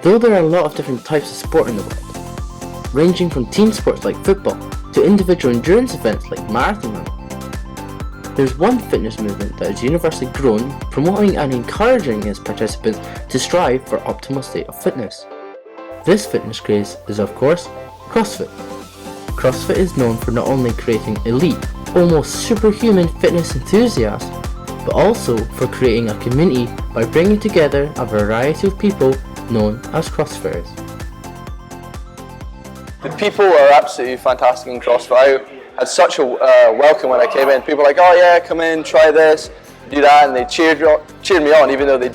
Though there are a lot of different types of sport in the world, ranging from team sports like football to individual endurance events like marathon running, there's one fitness movement that has universally grown, promoting and encouraging its participants to strive for optimal state of fitness. This fitness craze is, of course, CrossFit. CrossFit is known for not only creating elite, almost superhuman fitness enthusiasts, but also for creating a community by bringing together a variety of people known as CrossFitters. The people are absolutely fantastic in CrossFit. I had such a welcome when I came in. People were like, oh yeah, come in, try this, do that, and they cheered me on even though they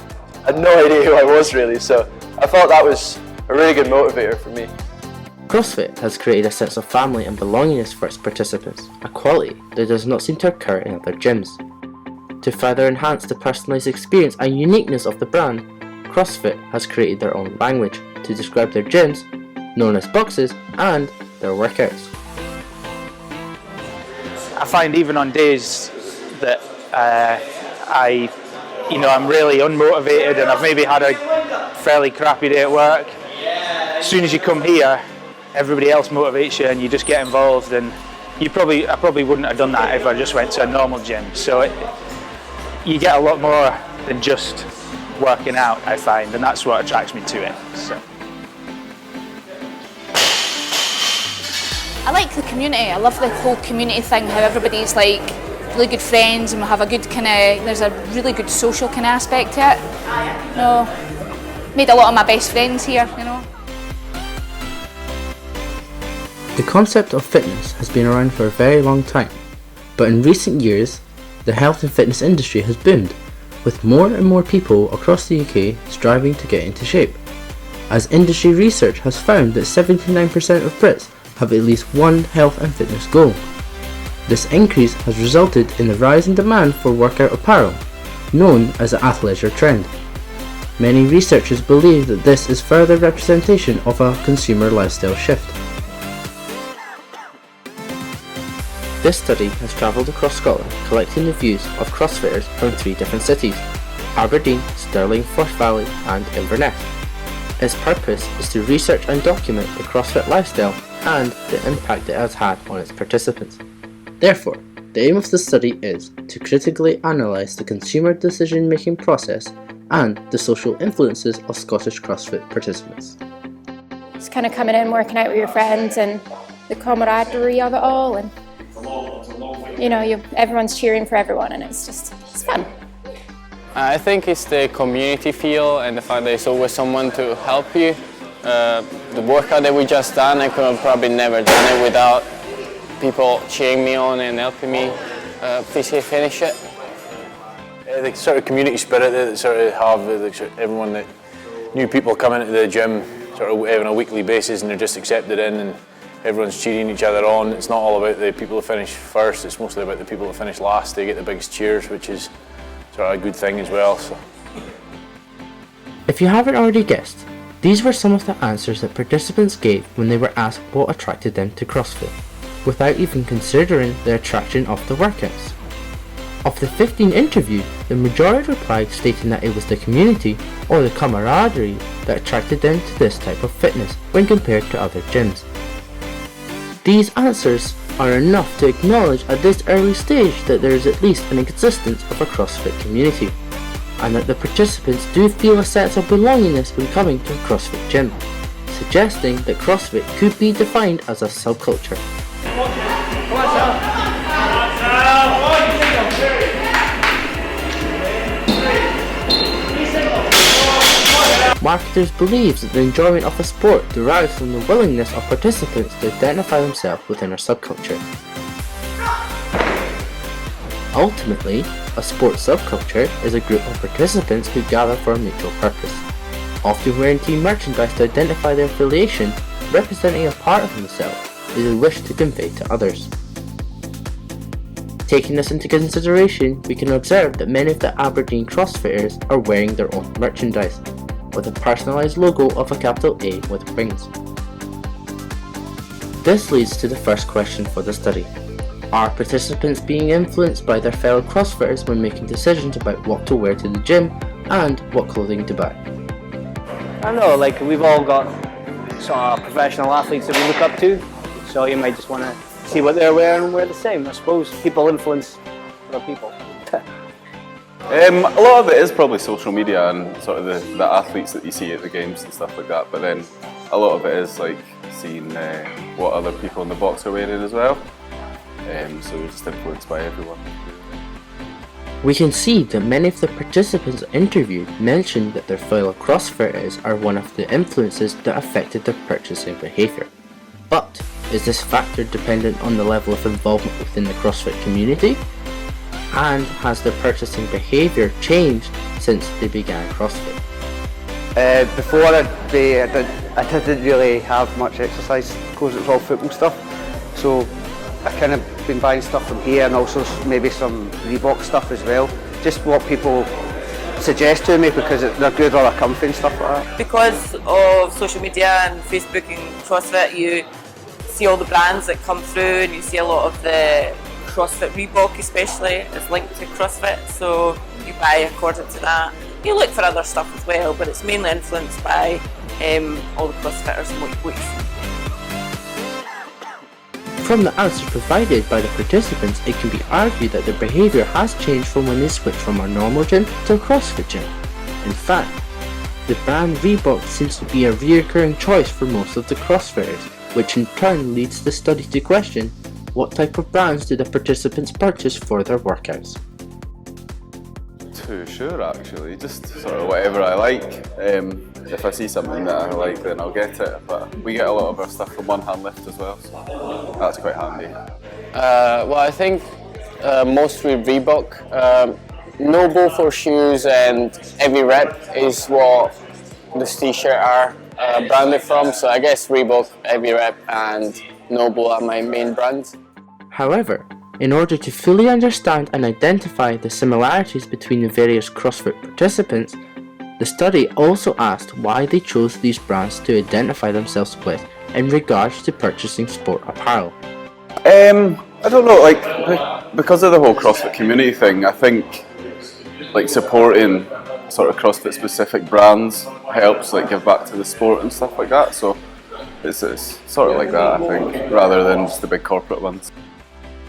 had no idea who I was really. So I thought that was a really good motivator for me. CrossFit has created a sense of family and belongingness for its participants, a quality that does not seem to occur in other gyms. To further enhance the personalised experience and uniqueness of the brand, CrossFit has created their own language to describe their gyms, known as boxes, and their workouts. I find even on days that I'm really unmotivated and I've maybe had a fairly crappy day at work, as soon as you come here, everybody else motivates you and you just get involved, and I probably wouldn't have done that if I just went to a normal gym. So you get a lot more than just working out, I find, and that's what attracts me to it. So. I like the community. I love the whole community thing, how everybody's like really good friends and we have a good there's a really good social aspect to it. Made a lot of my best friends here, The concept of fitness has been around for a very long time, but in recent years, the health and fitness industry has boomed, with more and more people across the UK striving to get into shape, as industry research has found that 79% of Brits have at least one health and fitness goal. This increase has resulted in the rise in demand for workout apparel, known as the athleisure trend. Many researchers believe that this is further representation of a consumer lifestyle shift. This study has travelled across Scotland collecting the views of CrossFitters from 3 different cities: Aberdeen, Stirling, Forth Valley and Inverness. Its purpose is to research and document the CrossFit lifestyle and the impact it has had on its participants. Therefore, the aim of the study is to critically analyse the consumer decision-making process and the social influences of Scottish CrossFit participants. It's kind of coming in, working out with your friends and the camaraderie of it all, and everyone's cheering for everyone, and it's fun. I think it's the community feel and the fact that there's always someone to help you. The workout that we just done, I could have probably never done it without people cheering me on and helping me finish it. The sort of community spirit that sort of have, everyone that new people coming into the gym sort of on a weekly basis, and they're just accepted in and everyone's cheering each other on. It's not all about the people who finish first, it's mostly about the people who finish last. They get the biggest cheers, which is sort of a good thing as well. So. If you haven't already guessed, these were some of the answers that participants gave when they were asked what attracted them to CrossFit, without even considering the attraction of the workouts. Of the 15 interviewed, the majority replied stating that it was the community or the camaraderie that attracted them to this type of fitness when compared to other gyms. These answers are enough to acknowledge at this early stage that there is at least an existence of a CrossFit community, and that the participants do feel a sense of belongingness when coming to a CrossFit gym, suggesting that CrossFit could be defined as a subculture. Marketers believe that the enjoyment of a sport derives from the willingness of participants to identify themselves within a subculture. Ultimately, a sports subculture is a group of participants who gather for a mutual purpose, often wearing team merchandise to identify their affiliation, representing a part of themselves that they wish to convey to others. Taking this into consideration, we can observe that many of the Aberdeen CrossFitters are wearing their own merchandise, with a personalised logo of a capital A with wings. This leads to the first question for the study. Are participants being influenced by their fellow CrossFitters when making decisions about what to wear to the gym and what clothing to buy? I don't know, like we've all got sort of professional athletes that we look up to, so you might just want to see what they're wearing and wear the same. I suppose people influence other people. A lot of it is probably social media and sort of the athletes that you see at the games and stuff like that, but then a lot of it is like seeing what other people in the box are wearing as well. So we're just influenced by everyone. We can see that many of the participants interviewed mentioned that their fellow CrossFitters are one of the influences that affected their purchasing behaviour. But is this factor dependent on the level of involvement within the CrossFit community? And has their purchasing behaviour changed since they began CrossFit? Before I didn't really have much exercise because it was all football stuff. So I kind of been buying stuff from here and also maybe some Reebok stuff as well. Just what people suggest to me because they're good or they're comfy and stuff like that. Because of social media and Facebook and CrossFit, you see all the brands that come through and you see a lot of the CrossFit Reebok especially is linked to CrossFit, so you buy according to that. You look for other stuff as well, but it's mainly influenced by all the CrossFitters and what you see. From the answers provided by the participants, it can be argued that their behaviour has changed from when they switched from a normal gym to a CrossFit gym. In fact, the brand Reebok seems to be a recurring choice for most of the CrossFitters, which in turn leads the study to question what type of brands do the participants purchase for their workouts. Too sure actually, just sort of whatever I like. If I see something that I like, then I'll get it, but we get a lot of our stuff from One Hand Lift as well, so that's quite handy. Well, I think mostly Reebok. Noble for shoes and Every Rep is what this t-shirt are branded from, so I guess Reebok, Every Rep and Noble are my main brands. However, in order to fully understand and identify the similarities between the various CrossFit participants, the study also asked why they chose these brands to identify themselves with in regards to purchasing sport apparel. I don't know, like because of the whole CrossFit community thing, I think like supporting sort of CrossFit specific brands helps like give back to the sport and stuff like that, so it's sort of like that I think, rather than just the big corporate ones.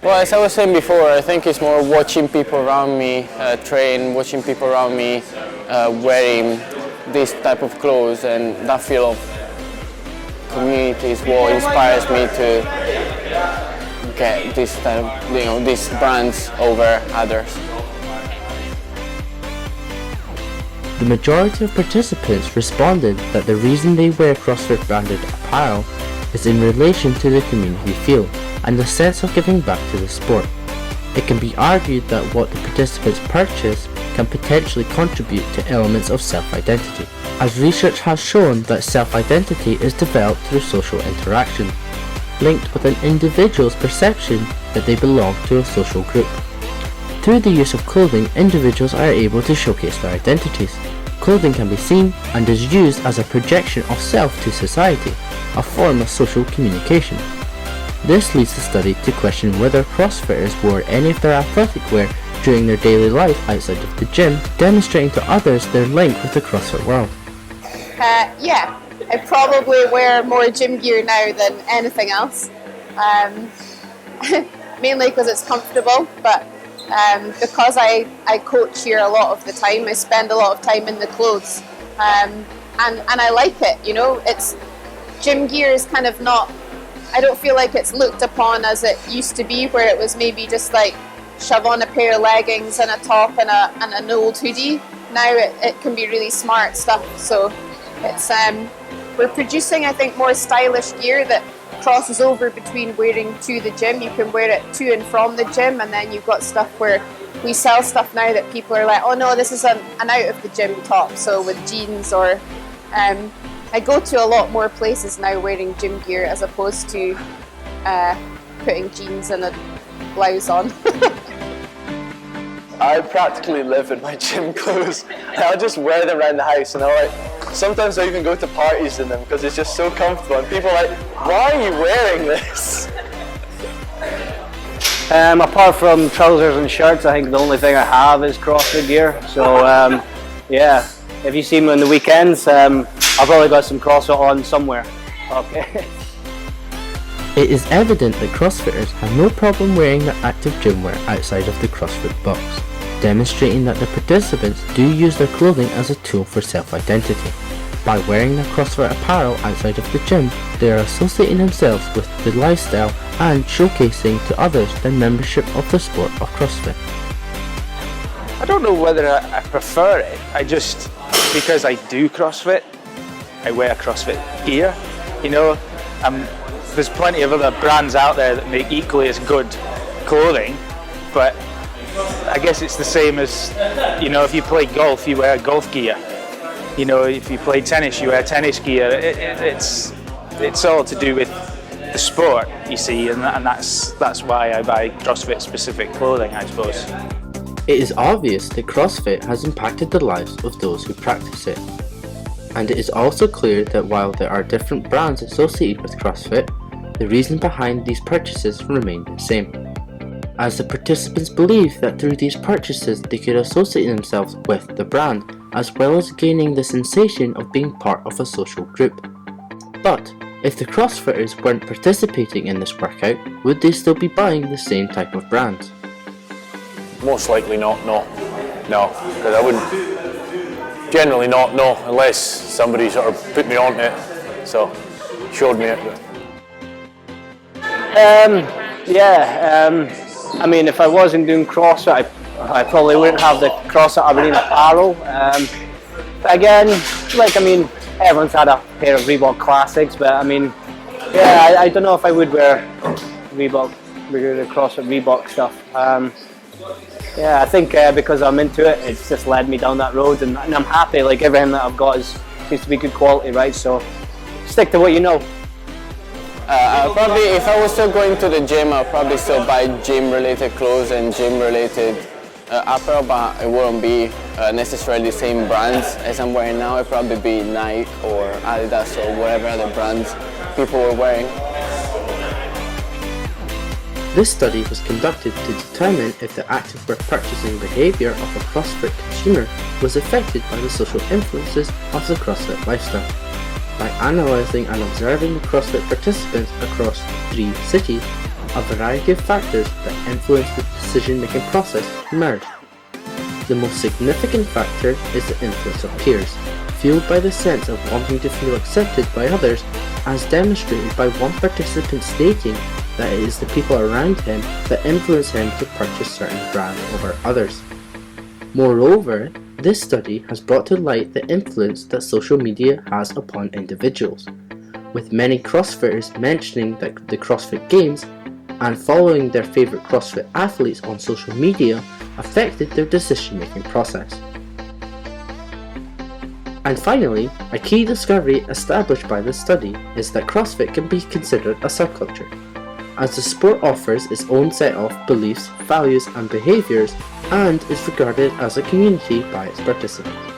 Well, as I was saying before, I think it's more watching people around me train, watching people around me wearing this type of clothes, and that feel of community is what inspires me to get this type of, these brands over others. The majority of participants responded that the reason they wear CrossFit branded apparel is in relation to the community feel and the sense of giving back to the sport. It can be argued that what the participants purchase can potentially contribute to elements of self-identity, as research has shown that self-identity is developed through social interaction, linked with an individual's perception that they belong to a social group. Through the use of clothing, individuals are able to showcase their identities. Clothing can be seen and is used as a projection of self to society, a form of social communication. This leads the study to question whether CrossFitters wore any of their athletic wear during their daily life outside of the gym, demonstrating to others their link with the CrossFit world. Yeah, I probably wear more gym gear now than anything else, mainly because it's comfortable, but because I coach here a lot of the time, I spend a lot of time in the clothes, and I like it, you know. It's gym gear is kind of not, I don't feel like it's looked upon as it used to be, where it was maybe just like shove on a pair of leggings and a top and an old hoodie. Now it can be really smart stuff, so it's we're producing, I think, more stylish gear that crosses over between wearing to the gym. You can wear it to and from the gym, and then you've got stuff where we sell stuff now that people are like, oh no, this is an out of the gym top, so with jeans, or I go to a lot more places now wearing gym gear as opposed to putting jeans and a blouse on. I practically live in my gym clothes. I'll just wear them around the house, and sometimes I even go to parties in them because it's just so comfortable, and people are like, why are you wearing this? Apart from trousers and shirts, I think the only thing I have is CrossFit gear. So yeah, if you see me on the weekends, I've probably got some CrossFit on somewhere. Okay. It is evident that CrossFitters have no problem wearing their active gym wear outside of the CrossFit box, demonstrating that the participants do use their clothing as a tool for self-identity. By wearing their CrossFit apparel outside of the gym, they are associating themselves with the lifestyle and showcasing to others their membership of the sport of CrossFit. I don't know whether I prefer it. I just, because I do CrossFit, I wear CrossFit gear. You know, there's plenty of other brands out there that make equally as good clothing, but I guess it's the same as, you know, if you play golf, you wear golf gear. You know, if you play tennis, you wear tennis gear. It's all to do with the sport, you see, and that's why I buy CrossFit specific clothing, I suppose. It is obvious that CrossFit has impacted the lives of those who practice it. And it is also clear that while there are different brands associated with CrossFit, the reason behind these purchases remain the same, as the participants believe that through these purchases they could associate themselves with the brand, as well as gaining the sensation of being part of a social group. But if the CrossFitters weren't participating in this workout, would they still be buying the same type of brands? Most likely not, no. No, because I wouldn't, generally not, no, unless somebody sort of put me on it, so showed me it. I mean, if I wasn't doing CrossFit, I probably wouldn't have the CrossFit Aberdeen apparel. But again, like, I mean, everyone's had a pair of Reebok Classics, but I mean, yeah, I don't know if I would wear the CrossFit Reebok stuff. Yeah, I think because I'm into it, it's just led me down that road, and I'm happy. Like, everything that I've got seems to be good quality, right? So stick to what you know. Probably, if I was still going to the gym, I'll probably still buy gym-related clothes and gym-related apparel, but it wouldn't be necessarily the same brands as I'm wearing now. It'd probably be Nike or Adidas or whatever other brands people were wearing. This study was conducted to determine if the active wear purchasing behaviour of a CrossFit consumer was affected by the social influences of the CrossFit lifestyle. By analysing and observing the CrossFit participants across 3 cities, a variety of factors that influence the decision-making process emerged. The most significant factor is the influence of peers, fueled by the sense of wanting to feel accepted by others, as demonstrated by one participant stating that it is the people around him that influence him to purchase certain brands over others. Moreover, this study has brought to light the influence that social media has upon individuals, with many CrossFitters mentioning that the CrossFit Games and following their favourite CrossFit athletes on social media affected their decision-making process. And finally, a key discovery established by this study is that CrossFit can be considered a subculture, as the sport offers its own set of beliefs, values and behaviours, and is regarded as a community by its participants.